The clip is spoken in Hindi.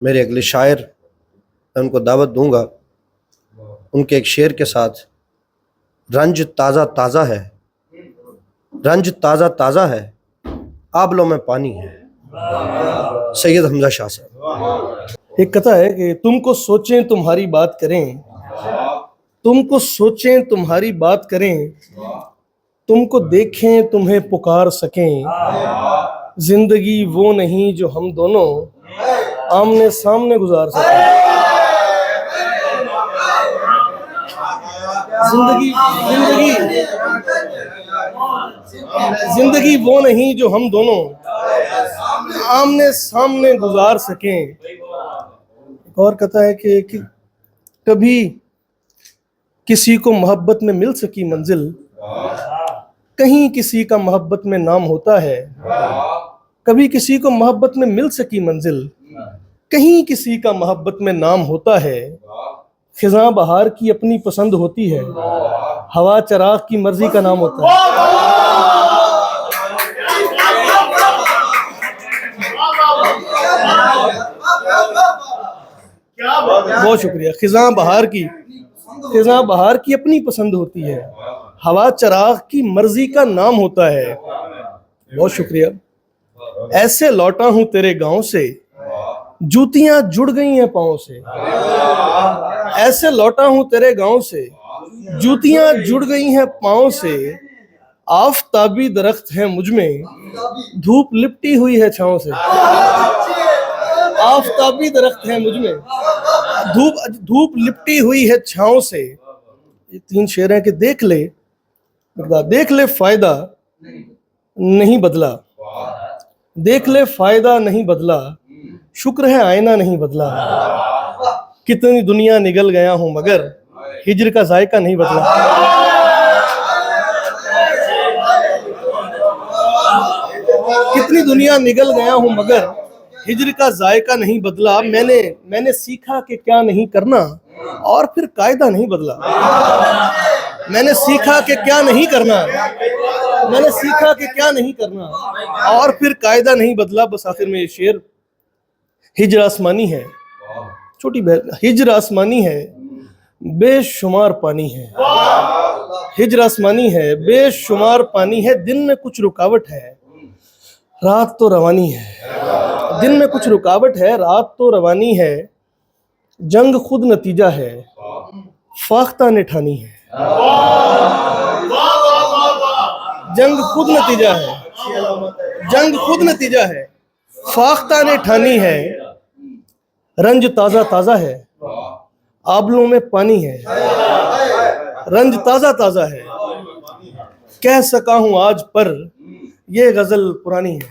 मेरे अगले शायर, मैं उनको दावत दूंगा उनके एक शेर के साथ। रंज ताज़ा ताज़ा है, रंज ताज़ा ताज़ा है, आबलों में पानी है। सैयद हमजा शाह साहब। एक कथा है कि तुमको सोचें तुम्हारी बात करें, तुमको सोचें तुम्हारी बात करें, तुमको देखें तुम्हें पुकार सकें। जिंदगी वो नहीं जो हम दोनों आमने सामने गुजार सकें। जिंदगी जिंदगी जिंदगी वो नहीं जो हम दोनों आमने सामने गुजार सकें। एक और कथा है कि कभी किसी को मोहब्बत में मिल सकी मंजिल, कहीं किसी का मोहब्बत में नाम होता है। कभी किसी को मोहब्बत में मिल सकी मंजिल, कहीं किसी का मोहब्बत में नाम होता है। खिज़ां बहार की अपनी पसंद होती है, हवा चराग की मर्जी का नाम होता है। बहुत शुक्रिया। खिज़ां बहार की अपनी पसंद होती है, हवा चराग की मर्जी का नाम होता है। बहुत शुक्रिया। ऐसे लौटा हूं तेरे गांव से, जूतियां जुड़ गई हैं पाँव से। ऐसे लौटा हूं तेरे गांव से, जूतियां जुड़ गई हैं पाँव से। आफताबी दरख्त है मुझ में, धूप लिपटी हुई है छाँव से। आफताबी दरख्त है मुझ में, धूप लिपटी हुई है छाँव से। ये 3 शेर हैं कि देख ले फायदा नहीं बदला, देख ले फायदा नहीं बदला, शुक्र है आईना नहीं बदला। कितनी दुनिया निगल गया हूं मगर हिज्र का जायका नहीं बदला। कितनी दुनिया निगल गया हूं मगर हिज्र का जायका नहीं बदला। मैंने सीखा कि क्या नहीं करना और फिर कायदा नहीं बदला। मैंने सीखा कि क्या नहीं करना, मैंने सीखा कि क्या नहीं करना और फिर कायदा नहीं बदला। बस आखिर में ये शेर, हिज्र आसमानी है, छोटी बहन, हिज्र आसमानी है, बेशुमार पानी है। हिज्र आसमानी है, बेशुमार पानी है। दिन में कुछ रुकावट है, रात तो रवानी है। दिन में कुछ रुकावट है, रात तो रवानी है। जंग खुद नतीजा है, फाख्ता ने ठानी है। जंग खुद नतीजा है, जंग खुद नतीजा है, फाख्ता ने ठानी है। रंज ताज़ा ताज़ा है, आबलों में पानी है। रंज ताज़ा ताज़ा है, कह सका हूं आज पर ये गजल पुरानी है।